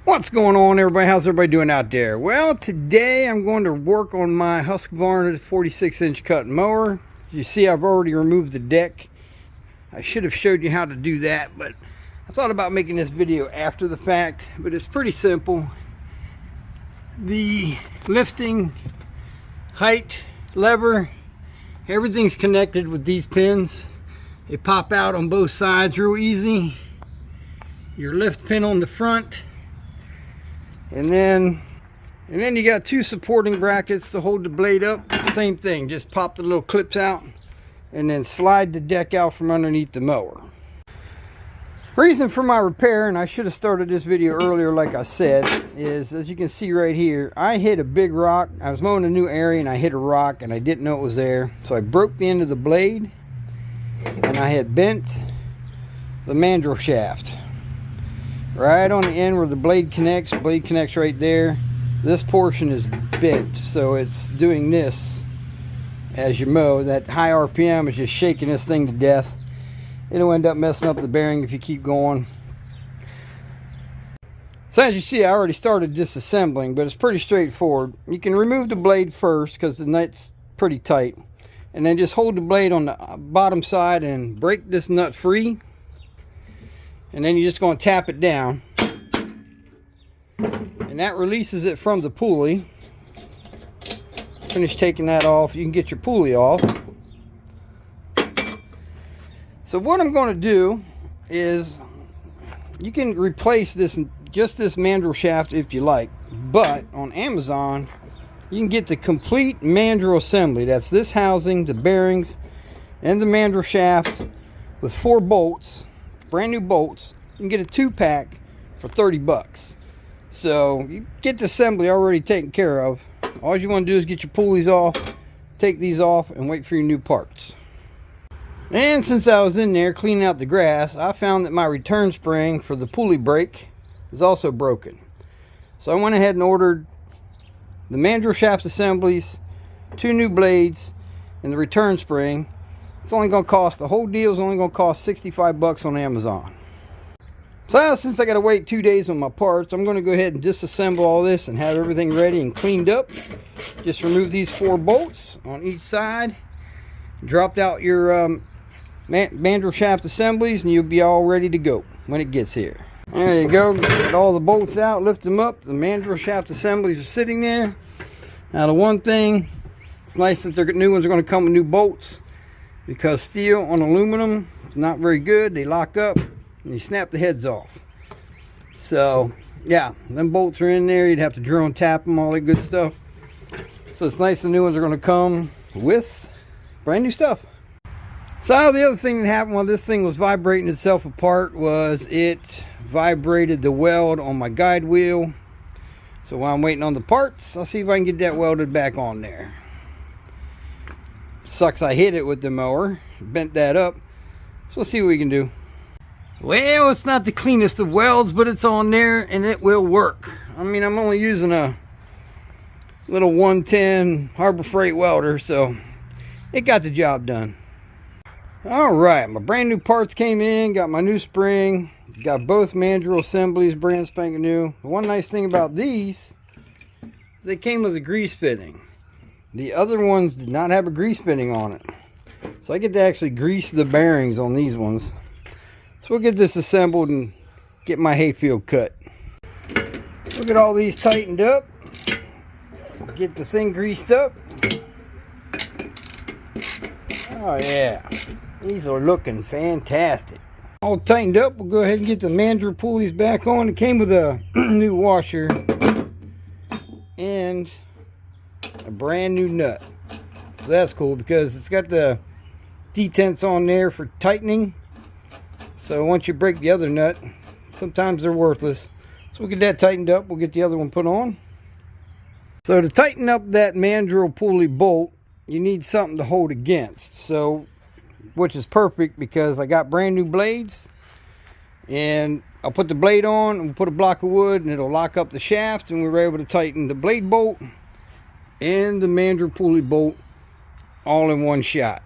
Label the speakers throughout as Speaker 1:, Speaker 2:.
Speaker 1: What's going on, everybody? How's everybody doing out there? Well, today I'm going to work on my Husqvarna 46-inch cut mower. As you see, I've already removed the deck. I should have showed you how to do that, but I thought about making this video after the fact, but it's pretty simple. The lifting height lever, everything's connected with these pins. They pop out on both sides real easy. Your lift pin on the front. And then you got two supporting brackets to hold the blade up. Same thing, just pop the little clips out and then slide the deck out from underneath the mower. Reason for my repair, and I should have started this video earlier like I said, is as you can see right here, I hit a big rock. I was mowing a new area and I hit a rock and I didn't know it was there. So I broke the end of the blade and I had bent the mandrel shaft. Right on the end where the blade connects right there. This portion is bent, so it's doing this as you mow. That high RPM is just shaking this thing to death. It'll end up messing up the bearing if you keep going. So as you see, I already started disassembling, but it's pretty straightforward. You can remove the blade first because the nut's pretty tight, and then just hold the blade on the bottom side and break this nut free. And then you're just going to tap it down, and that releases it from the pulley. Finish taking that off, you can get your pulley off. So what I'm going to do is, you can replace this, just this mandrel shaft if you like, but on Amazon you can get the complete mandrel assembly. That's this housing, the bearings, and the mandrel shaft with 4 bolts. Brand new bolts. You can get a 2-pack for 30 bucks. So you get the assembly already taken care of. All you want to do is get your pulleys off, take these off, and wait for your new parts. And since I was in there cleaning out the grass, I found that my return spring for the pulley brake is also broken. So I went ahead and ordered the mandrel shaft assemblies, 2 new blades, and the return spring. It's only going to cost, the whole deal is only going to cost 65 bucks on Amazon. So since I got to wait 2 days on my parts, I'm going to go ahead and disassemble all this and have everything ready and cleaned up. Just remove these 4 bolts on each side. Dropped out your mandrel shaft assemblies and you'll be all ready to go when it gets here. There you go. Get all the bolts out, lift them up. The mandrel shaft assemblies are sitting there. Now the one thing, it's nice that the new ones are going to come with new bolts, because steel on aluminum is not very good. They lock up and you snap the heads off. So yeah, them bolts are in there. You'd have to drill and tap them, all that good stuff. So it's nice the new ones are going to come with brand new stuff. So the other thing that happened while this thing was vibrating itself apart was it vibrated the weld on my guide wheel. So while I'm waiting on the parts, I'll see if I can get that welded back on there. Sucks I hit it with the mower, bent that up, so we'll see what we can do. Well, it's not the cleanest of welds, but it's on there and it will work. I mean, I'm only using a little 110 Harbor Freight welder, so it got the job done. All right, my brand new parts came in, got my new spring, got both mandrel assemblies brand spanking new. The one nice thing about these is they came with a grease fitting. The other ones did not have a grease fitting on it. So I get to actually grease the bearings on these ones. So we'll get this assembled and get my hayfield cut. So we'll get all these tightened up. Get the thing greased up. Oh yeah, these are looking fantastic. All tightened up, we'll go ahead and get the mandrel pulleys back on. It came with a new washer and a brand new nut. So that's cool because it's got the detents on there for tightening. So once you break the other nut, sometimes they're worthless. So we'll get that tightened up. We'll get the other one put on. So to tighten up that mandrel pulley bolt, you need something to hold against. So, which is perfect because I got brand new blades, and I'll put the blade on and we'll put a block of wood and it'll lock up the shaft, and we were able to tighten the blade bolt and the mandrel pulley bolt all in one shot.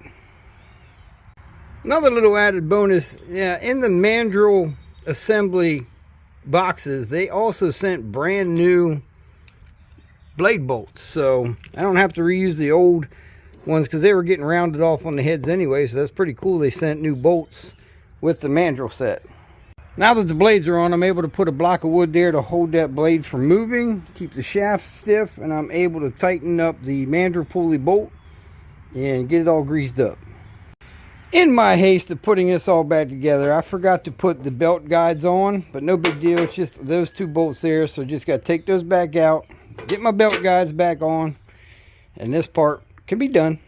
Speaker 1: Another little added bonus, yeah, in the mandrel assembly boxes, they also sent brand new blade bolts, so I don't have to reuse the old ones because they were getting rounded off on the heads anyway. So that's pretty cool. They sent new bolts with the mandrel set. Now that the blades are on, I'm able to put a block of wood there to hold that blade from moving, keep the shaft stiff, and I'm able to tighten up the mandrel pulley bolt and get it all greased up. In my haste of putting this all back together, I forgot to put the belt guides on, but no big deal. It's just those two bolts there, so just got to take those back out, get my belt guides back on, and this part can be done.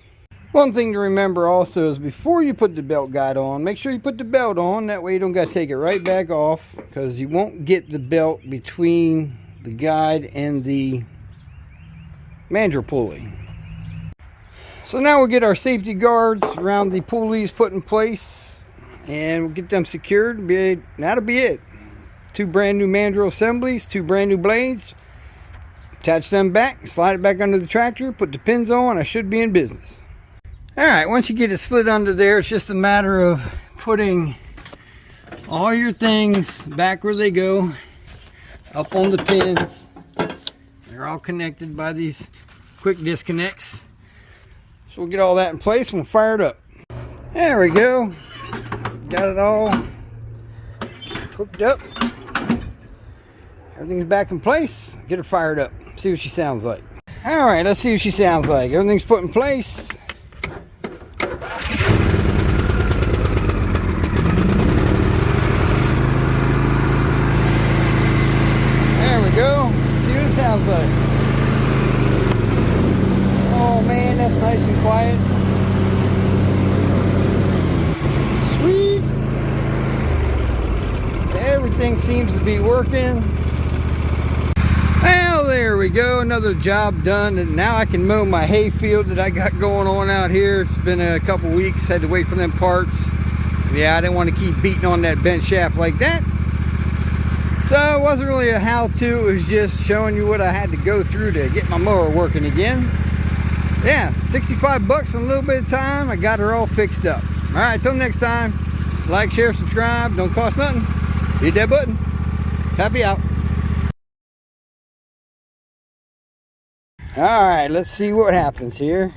Speaker 1: One thing to remember also is before you put the belt guide on, make sure you put the belt on. That way you don't got to take it right back off, because you won't get the belt between the guide and the mandrel pulley. So now we'll get our safety guards around the pulleys put in place, and we'll get them secured. That'll be it. 2 brand new mandrel assemblies, 2 brand new blades. Attach them back, slide it back under the tractor, put the pins on. I should be in business. Alright, once you get it slid under there, it's just a matter of putting all your things back where they go, up on the pins. They're all connected by these quick disconnects. So we'll get all that in place and we'll fire it up. There we go. Got it all hooked up. Everything's back in place. Get her fired up. See what she sounds like. Alright, let's see what she sounds like. Everything's put in place. Go. See what it sounds like. Oh man, that's nice and quiet. Sweet. Everything seems to be working. Well, there we go. Another job done, and now I can mow my hay field that I got going on out here. It's been a couple weeks. Had to wait for them parts. Yeah, I didn't want to keep beating on that bent shaft like that. So it wasn't really a how-to, it was just showing you what I had to go through to get my mower working again. Yeah, 65 bucks in a little bit of time, I got her all fixed up. Alright, till next time, like, share, subscribe, don't cost nothing. Hit that button. Pappy out. Alright, let's see what happens here.